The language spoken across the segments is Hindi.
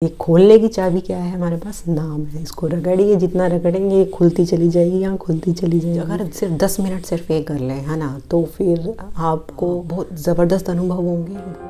ये खोलने की चाबी क्या है, हमारे पास नाम है। इसको रगड़िए, जितना रगड़ेंगे ये खुलती चली जाएगी, यहाँ खुलती चली जाएगी। अगर सिर्फ 10 मिनट सिर्फ ये कर लें, है ना, तो फिर आपको बहुत ज़बरदस्त अनुभव होंगे।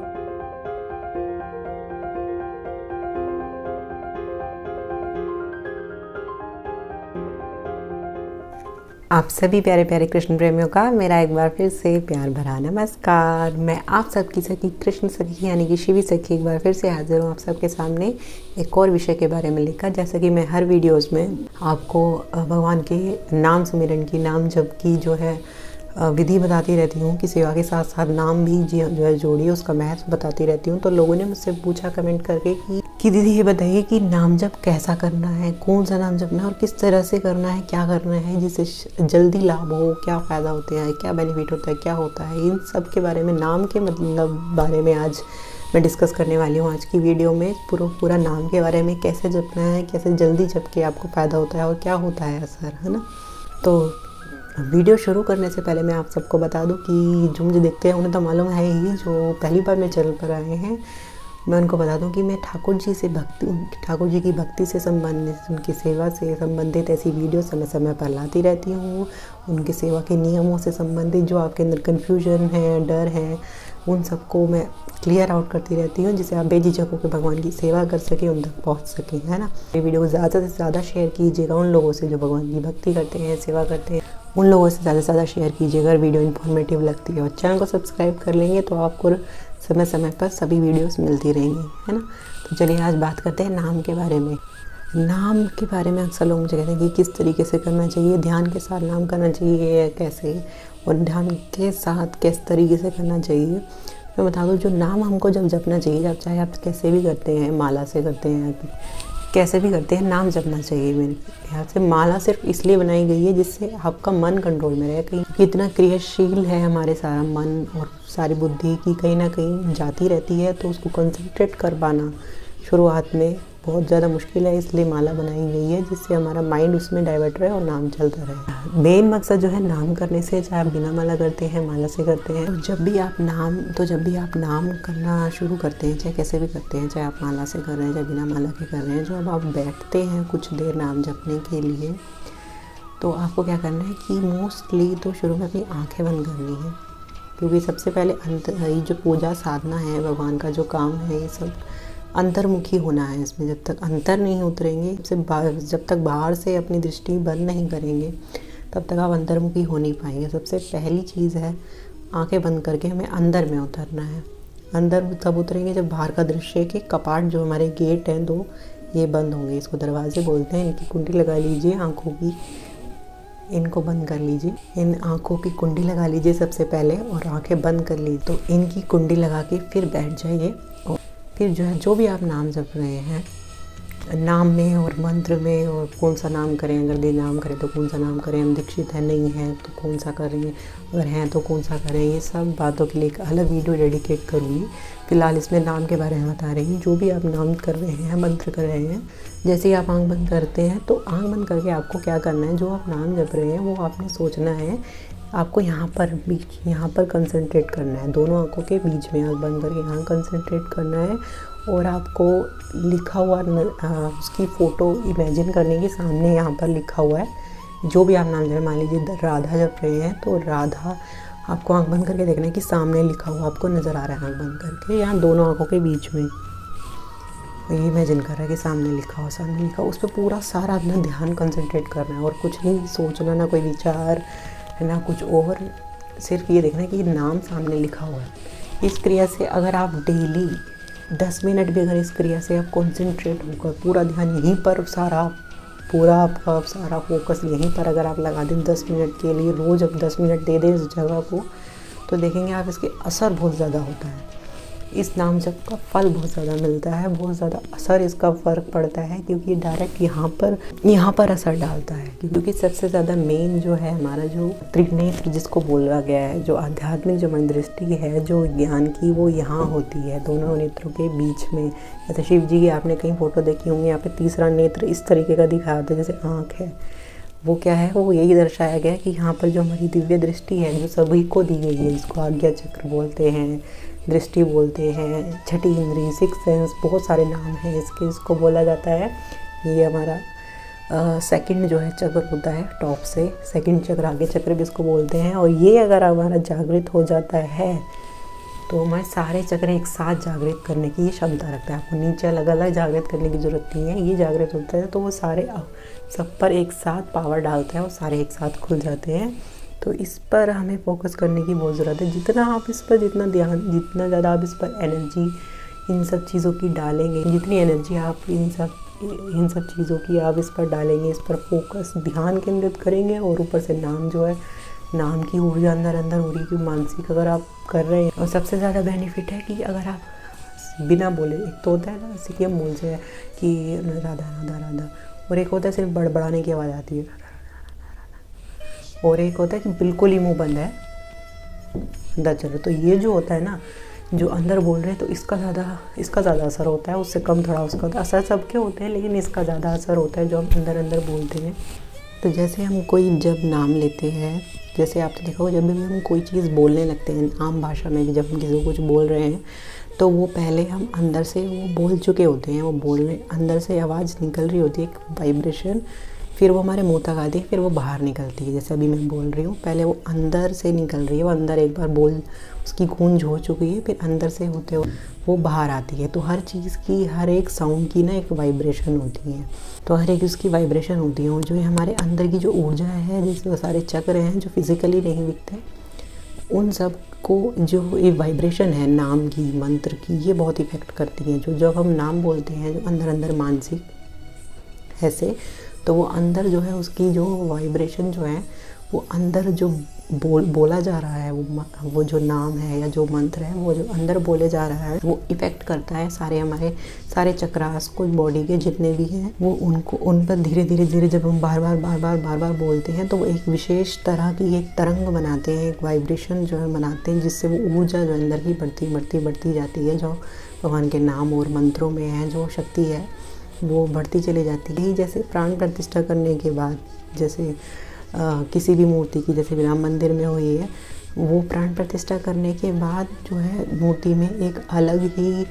आप सभी प्यारे प्यारे कृष्ण प्रेमियों का मेरा एक बार फिर से प्यार भरा नमस्कार। मैं आप सबकी सखी कृष्ण सखी यानी कि शिवी सखी एक बार फिर से हाजिर हूँ आप सबके सामने एक और विषय के बारे में लेकर। जैसा कि मैं हर वीडियोस में आपको भगवान के नाम सुमिरन की, नाम जप की जो है विधि बताती रहती हूँ कि सेवा के साथ साथ नाम भी जो है जोड़िए, उसका महत्व बताती रहती हूँ। तो लोगों ने मुझसे पूछा कमेंट करके कि दीदी ये बताइए कि नाम जप कैसा करना है, कौन सा नाम जपना है और किस तरह से करना है, क्या करना है जिससे जल्दी लाभ हो, क्या फ़ायदा होते हैं, क्या बेनिफिट होता है, क्या होता है, इन सब के बारे में, नाम के मतलब बारे में आज मैं डिस्कस करने वाली हूँ। आज की वीडियो में पूरा नाम के बारे में, कैसे जपना है, कैसे जल्दी जप के आपको फ़ायदा होता है और क्या होता है असर, है ना। तो वीडियो शुरू करने से पहले मैं आप सबको बता दूं कि जो मुझे देखते हैं उन्हें तो मालूम है ही, जो पहली बार मेरे चैनल पर आए हैं मैं उनको बता दूं कि मैं ठाकुर जी की भक्ति से संबंधित, उनकी सेवा से संबंधित ऐसी वीडियो समय समय पर लाती रहती हूँ। उनकी सेवा के नियमों से संबंधित जो आपके अंदर कन्फ्यूजन है, डर है, उन सबको मैं क्लियर आउट करती रहती हूँ, जिससे आप बेझिझक होकर भगवान की सेवा कर सकें, उन तक पहुँच सकें, है ना। ये वीडियो को ज़्यादा से ज़्यादा शेयर कीजिएगा उन लोगों से जो भगवान की भक्ति करते हैं, सेवा करते हैं, उन लोगों से ज़्यादा शेयर कीजिएगा अगर वीडियो इन्फॉर्मेटिव लगती है। और चैनल को सब्सक्राइब कर लेंगे तो आपको समय समय पर सभी वीडियोस मिलती रहेंगी, है ना। तो चलिए आज बात करते हैं नाम के बारे में। नाम के बारे में अक्सर लोग मुझे कहते हैं कि किस तरीके से करना चाहिए, ध्यान के साथ नाम करना चाहिए कैसे, और ध्यान के साथ किस तरीके से करना चाहिए। मैं बता दूँ, जो नाम हमको जब जपना चाहिए, जब चाहे आप कैसे भी करते हैं, माला से करते हैं, कैसे भी करते हैं, नाम जपना चाहिए। मेरे ख्याल से माला सिर्फ इसलिए बनाई गई है जिससे आपका मन कंट्रोल में रहे। कहीं कितना क्रियाशील है हमारे सारा मन और सारी बुद्धि की कहीं ना कहीं जाती रहती है, तो उसको कंसंट्रेट कर पाना शुरुआत में बहुत ज़्यादा मुश्किल है। इसलिए माला बनाई गई है जिससे हमारा माइंड उसमें डाइवर्ट रहे और नाम चलता रहे। मेन मकसद जो है नाम करने से, चाहे आप बिना माला करते हैं, माला से करते हैं, तो जब भी आप नाम करना शुरू करते हैं, चाहे कैसे भी करते हैं, चाहे आप माला से कर रहे हैं, चाहे बिना माला के कर रहे हैं, जब आप बैठते हैं कुछ देर नाम जपने के लिए, तो आपको क्या करना है कि मोस्टली तो शुरू में अपनी आँखें बंद करनी है, क्योंकि सबसे पहले ये जो पूजा साधना है, भगवान का जो काम है, ये सब अंतर्मुखी होना है। इसमें जब तक अंतर नहीं उतरेंगे, जब तक बाहर से अपनी दृष्टि बंद नहीं करेंगे, तब तक आप अंतर्मुखी हो नहीं पाएंगे। सबसे पहली चीज़ है आंखें बंद करके हमें अंदर में उतरना है। अंदर तब उतरेंगे जब बाहर का दृश्य के कपाट, जो हमारे गेट हैं दो, ये बंद होंगे। इसको दरवाजे बोलते हैं। इनकी कुंडी लगा लीजिए आँखों की, इनको बंद कर लीजिए। इन आँखों की कुंडी लगा लीजिए सबसे पहले और आँखें बंद कर लीजिए। तो इनकी कुंडी लगा के फिर बैठ जाइए और फिर जो है, जो भी आप नाम जप रहे हैं, नाम में और मंत्र में, और कौन सा नाम करें, अगर दे नाम करें तो कौन सा नाम करें, हम दीक्षित है नहीं है तो कौन सा करें, अगर हैं तो कौन सा करें, ये सब बातों के लिए एक अलग वीडियो डेडिकेट करूँगी। फिलहाल इसमें नाम के बारे में बता रही हूँ। जो भी आप नाम कर रहे हैं, मंत्र कर रहे हैं, जैसे ही आप आँख बंद करते हैं तो आँख बंद करके आपको क्या करना है, जो आप नाम जप रहे हैं वो आपने सोचना है, आपको यहाँ पर कंसंट्रेट करना है। दोनों आँखों के बीच में आँख बंद करके यहाँ कंसंट्रेट करना है और आपको लिखा हुआ उसकी फ़ोटो इमेजिन करने के सामने यहाँ पर लिखा हुआ है जो भी आप नाम जप, मान लीजिए राधा जप रहे हैं तो राधा आपको आँख बंद करके देखना है कि सामने लिखा हुआ आपको नज़र आ रहा है। आँख बंद करके यहाँ दोनों आँखों के बीच में ये इमेजिन कर रहा है कि सामने लिखा हो, उस पर पूरा सारा अपना ध्यान कंसंट्रेट करना है और कुछ नहीं सोचना, ना कोई विचार है ना कुछ और, सिर्फ ये देखना है कि नाम सामने लिखा हुआ है। इस क्रिया से अगर आप डेली 10 मिनट भी अगर इस क्रिया से आप कॉन्सेंट्रेट होकर पूरा ध्यान यहीं पर, पूरा आपका सारा फोकस यहीं पर अगर आप लगा दें 10 मिनट के लिए, रोज़ अब 10 मिनट दे दें इस जगह को, तो देखेंगे आप इसके असर बहुत ज़्यादा होता है। इस नाम जप का फल बहुत ज़्यादा मिलता है, बहुत ज़्यादा असर इसका फ़र्क पड़ता है, क्योंकि डायरेक्ट यहाँ पर असर डालता है। क्योंकि सबसे ज़्यादा मेन जो है हमारा जो त्रिनेत्र जिसको बोला गया है, जो आध्यात्मिक जो मन दृष्टि है जो ज्ञान की, वो यहाँ होती है दोनों नेत्रों के बीच में। जैसे शिव जी की आपने कहीं फ़ोटो देखी होंगी, यहाँ पे तीसरा नेत्र इस तरीके का दिखाया होता है जैसे आँख है। वो क्या है, वो यही दर्शाया गया है कि यहाँ पर जो हमारी दिव्य दृष्टि है जो सभी को दी गई है, जिसको आज्ञा चक्र बोलते हैं, दृष्टि बोलते हैं, छठी इंद्री, सिक्स सेंस, बहुत सारे नाम हैं इसके। इसको बोला जाता है ये हमारा सेकंड जो है चक्र होता है, टॉप से सेकंड चक्र, आगे चक्र भी इसको बोलते हैं। और ये अगर हमारा जागृत हो जाता है तो हमारे सारे चक्र एक साथ जागृत करने की क्षमता रखता है। आपको नीचे अलग अलग जागृत करने की ज़रूरत नहीं है, ये जागृत होता है तो वो सारे सब पर एक साथ पावर डालता है और सारे एक साथ खुल जाते हैं। तो इस पर हमें फोकस करने की बहुत ज़रूरत है। जितना आप इस पर जितना ध्यान, जितना ज़्यादा आप इस पर एनर्जी इन सब चीज़ों की डालेंगे, जितनी एनर्जी आप इन सब चीज़ों की आप इस पर डालेंगे, इस पर फोकस ध्यान केंद्रित करेंगे और ऊपर से नाम जो है, नाम की ऊर्जा अंदर अंदर हो रही है, मानसिक अगर आप कर रहे हैं। और सबसे ज़्यादा बेनिफिट है कि अगर आप बिना बोले, एक तो होता है ना जैसे कि हम बोलते हैं कि राधा राधा राधा, और एक होता है सिर्फ बड़बड़ाने की आवाज़ आती है, और एक होता है कि बिल्कुल ही मुंह बंद है अंदर चलो। तो ये जो होता है ना, जो अंदर बोल रहे हैं, तो इसका ज़्यादा असर होता है, उससे कम थोड़ा उसका असर सबके होते हैं, लेकिन इसका ज़्यादा असर होता है जो हम अंदर अंदर बोलते हैं। तो जैसे हम कोई जब नाम लेते हैं, जैसे आपने देखा हो, जब भी हम कोई चीज़ बोलने लगते हैं आम भाषा में भी, जब हम किसी को कुछ बोल रहे हैं तो वो पहले हम अंदर से वो बोल चुके होते हैं, वो बोलने अंदर से आवाज़ निकल रही होती है, एक वाइब्रेशन, फिर वो हमारे मुंह तक आती है, फिर वो बाहर निकलती है। जैसे अभी मैं बोल रही हूँ, पहले वो अंदर से निकल रही है, वो अंदर एक बार बोल उसकी गूंज हो चुकी है, फिर अंदर से होते हुए वो बाहर आती है। तो हर चीज़ की, हर एक साउंड की ना एक वाइब्रेशन होती है, तो हर एक उसकी वाइब्रेशन होती है। और जो हमारे अंदर की जो ऊर्जा है, जिसमें सारे चक्र हैं जो फिज़िकली नहीं दिखते, उन सब को जो ये वाइब्रेशन है नाम की, मंत्र की, ये बहुत इफ़ेक्ट करती है। जो जब हम नाम बोलते हैं, जो अंदर अंदर मानसिक ऐसे, तो वो अंदर जो है उसकी जो वाइब्रेशन जो है, वो अंदर जो बोला जा रहा है, वो जो नाम है या जो मंत्र है, वो जो अंदर बोले जा रहा है, वो इफ़ेक्ट करता है सारे हमारे सारे चक्रास को, बॉडी के जितने भी हैं, वो उनको उन पर धीरे धीरे जब हम बार बार बोलते हैं, तो वो एक विशेष तरह की एक तरंग बनाते हैं, एक वाइब्रेशन जो है बनाते हैं, जिससे वो ऊर्जा जो अंदर की बढ़ती जाती है, जो भगवान के नाम और मंत्रों में है, जो शक्ति है वो बढ़ती चली जाती है। जैसे प्राण प्रतिष्ठा करने के बाद, जैसे किसी भी मूर्ति की, जैसे राम मंदिर में हुई है, वो प्राण प्रतिष्ठा करने के बाद जो है मूर्ति में एक अलग ही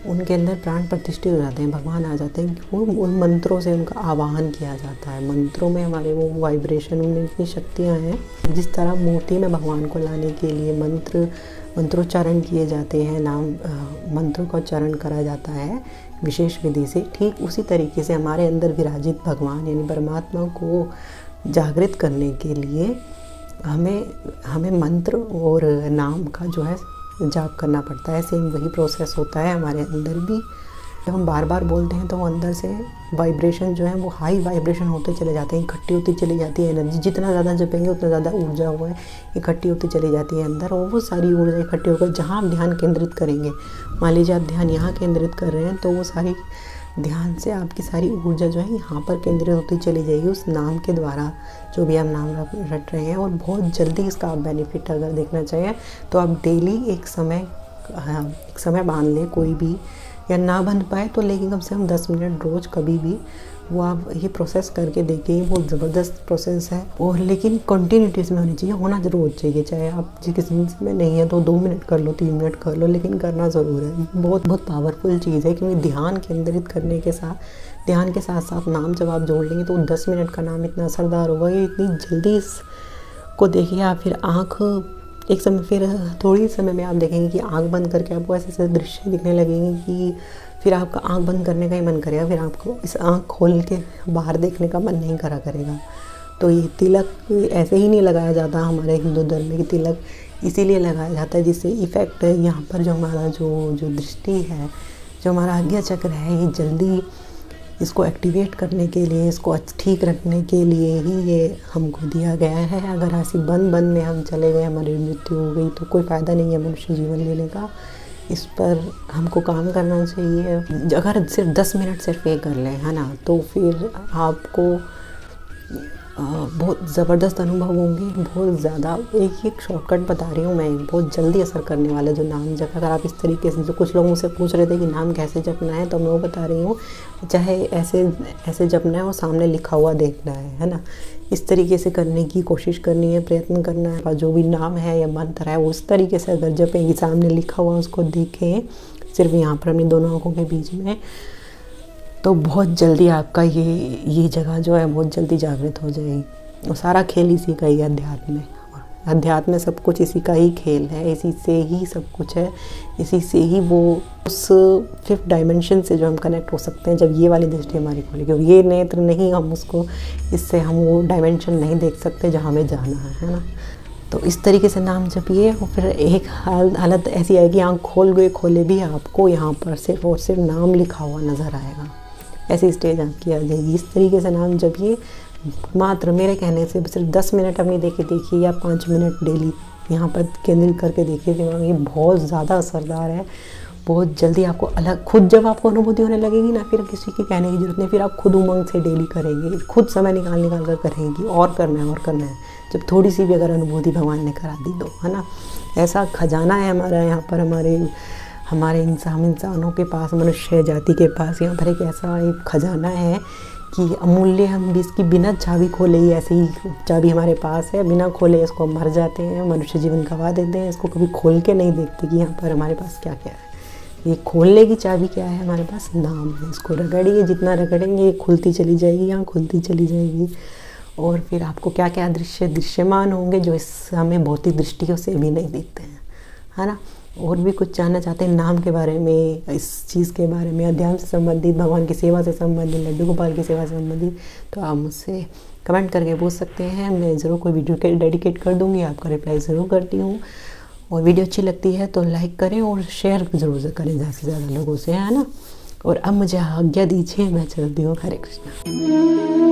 उनके अंदर प्राण प्रतिष्ठित हो जाते हैं, भगवान आ जाते हैं। वो उन मंत्रों से उनका आवाहन किया जाता है। मंत्रों में हमारे वो वाइब्रेशन, उनमें इतनी शक्तियाँ हैं। जिस तरह मूर्ति में भगवान को लाने के लिए मंत्रोच्चारण किए जाते हैं, मंत्रों का उच्चारण करा जाता है विशेष विधि से, ठीक उसी तरीके से हमारे अंदर विराजित भगवान यानी परमात्मा को जागृत करने के लिए हमें मंत्र और नाम का जो है जाप करना पड़ता है। सेम वही प्रोसेस होता है हमारे अंदर भी। जब हम बार बार बोलते हैं तो अंदर से वाइब्रेशन जो है वो हाई वाइब्रेशन होते चले जाते हैं, इकट्ठी होती चली जाती है एनर्जी। जितना ज़्यादा जपेंगे उतना ज़्यादा ऊर्जा वो है इकट्ठी होती चली जाती है अंदर, और वो सारी ऊर्जा इकट्ठी होकर जहाँ आप ध्यान केंद्रित करेंगे, मान लीजिए आप ध्यान यहाँ केंद्रित कर रहे हैं, तो वो सारी ध्यान से आपकी सारी ऊर्जा जो है यहाँ पर केंद्रित होती चली जाएगी उस नाम के द्वारा, जो भी आप नाम रट रहे हैं। और बहुत जल्दी इसका आप बेनिफिट अगर देखना चाहिए तो आप डेली एक समय बांध लें, कोई भी, या ना बन पाए तो लेकिन कम से कम 10 मिनट रोज़ कभी भी वो आप ये प्रोसेस करके देखिए। बहुत ज़बरदस्त प्रोसेस है, और लेकिन कंटिन्यूटीज में होनी चाहिए, होना रोज़ चाहिए। चाहे आप किसी में नहीं है तो 2 मिनट कर लो, 3 मिनट कर लो, लेकिन करना ज़रूर है। बहुत पावरफुल चीज़ है, क्योंकि ध्यान केंद्रित करने के साथ, ध्यान के साथ साथ नाम जब आप जोड़ लेंगे तो 10 मिनट का नाम इतना असरदार होगा, ये इतनी जल्दी इसको देखिए आप। फिर एक समय, फिर थोड़ी समय में आप देखेंगे कि आंख बंद करके आपको ऐसे ऐसे दृश्य दिखने लगेंगे कि फिर आपका आंख बंद करने का ही मन करेगा, फिर आपको इस आंख खोल के बाहर देखने का मन नहीं करेगा। तो ये तिलक ऐसे ही नहीं लगाया जाता हमारे हिंदू धर्म में, कि तिलक इसीलिए लगाया जाता है जिससे इफ़ेक्ट यहाँ पर जो हमारा जो दृष्टि है, जो हमारा आज्ञा चक्र है, ये जल्दी इसको एक्टिवेट करने के लिए, इसको ठीक रखने के लिए ही ये हमको दिया गया है। अगर ऐसी बंद में हम चले गए, हमारी मृत्यु हो गई, तो कोई फ़ायदा नहीं है मनुष्य जीवन लेने का। इस पर हमको काम करना चाहिए। अगर सिर्फ 10 मिनट सिर्फ ये कर लें, है ना, तो फिर बहुत ज़बरदस्त अनुभव होंगे, बहुत ज़्यादा। एक शॉर्टकट बता रही हूँ मैं, बहुत जल्दी असर करने वाला जो नाम जप। अगर आप इस तरीके से, जो कुछ लोग मुझसे पूछ रहे थे कि नाम कैसे जपना है, तो मैं वो बता रही हूँ। चाहे ऐसे जपना है और सामने लिखा हुआ देखना है ना, इस तरीके से करने की कोशिश करनी है, प्रयत्न करना है। जो भी नाम है या मंत्र है वो उस तरीके से अगर जपेंगे, सामने लिखा हुआ उसको देखें सिर्फ यहाँ पर अपनी दोनों आँखों के बीच में, तो बहुत जल्दी आपका ये जगह जो है बहुत जल्दी जागृत हो जाएगी। और सारा खेल इसी का ही है, अध्यात्म में। अध्यात्म में सब कुछ इसी का ही खेल है, इसी से ही सब कुछ है, इसी से ही वो उस 5th डायमेंशन से जो हम कनेक्ट हो सकते हैं, जब ये वाली दृष्टि हमारी खुलेगी। क्योंकि ये नेत्र नहीं, हम उसको, इससे हम वो डायमेंशन नहीं देख सकते जहाँ हमें जाना है ना। तो इस तरीके से नाम जपिए। और फिर एक हालत ऐसी आएगी, आँख खोले भी आपको यहाँ पर सिर्फ और सिर्फ नाम लिखा हुआ नज़र आएगा। ऐसी स्टेज आपकी आ जाएगी। इस तरीके से नाम जपिए। मात्र मेरे कहने से सिर्फ 10 मिनट अपनी देखिए या 5 मिनट डेली यहाँ पर केंद्रित करके देखिए। ये बहुत ज़्यादा असरदार है। बहुत जल्दी आपको अलग, खुद जब आपको अनुभूति होने लगेगी ना, फिर किसी की कहने की जरूरत नहीं, फिर आप खुद उमंग से डेली करेंगे, खुद समय निकाल कर करेंगी। और करना है जब थोड़ी सी भी अगर अनुभूति भगवान ने करा दी तो, है ना। ऐसा खजाना है हमारा यहाँ पर, हमारे इंसानों के पास, मनुष्य जाति के पास यहाँ पर एक ऐसा एक खजाना है कि अमूल्य। हम भी इसकी बिना चाबी खोले ही, ऐसे ही चाबी हमारे पास है, बिना खोले इसको हम मर जाते हैं, मनुष्य जीवन गवा देते हैं। इसको कभी खोल के नहीं देखते कि यहाँ पर हमारे पास क्या क्या है। ये खोलने की चाबी क्या है हमारे पास? नाम है। इसको रगड़िए, जितना रगड़ेंगे ये खुलती चली जाएगी, यहाँ खुलती चली जाएगी। और फिर आपको क्या क्या दृश्यमान होंगे जो इस हमें भौतिक दृष्टियों से भी नहीं दिखते हैं, है ना। और भी कुछ जानना चाहते हैं नाम के बारे में, इस चीज़ के बारे में, अध्यात्म से संबंधित, भगवान की सेवा से संबंधित, लड्डू गोपाल की सेवा से संबंधित, तो आप मुझसे कमेंट करके पूछ सकते हैं। मैं ज़रूर कोई वीडियो डेडिकेट कर दूँगी, आपका रिप्लाई ज़रूर करती हूँ। और वीडियो अच्छी लगती है तो लाइक करें और शेयर ज़रूर से करें ज़्यादा से ज़्यादा लोगों से, है ना। और अब मुझे आज्ञा दीजिए, मैं चलती हूँ। हरे कृष्णा।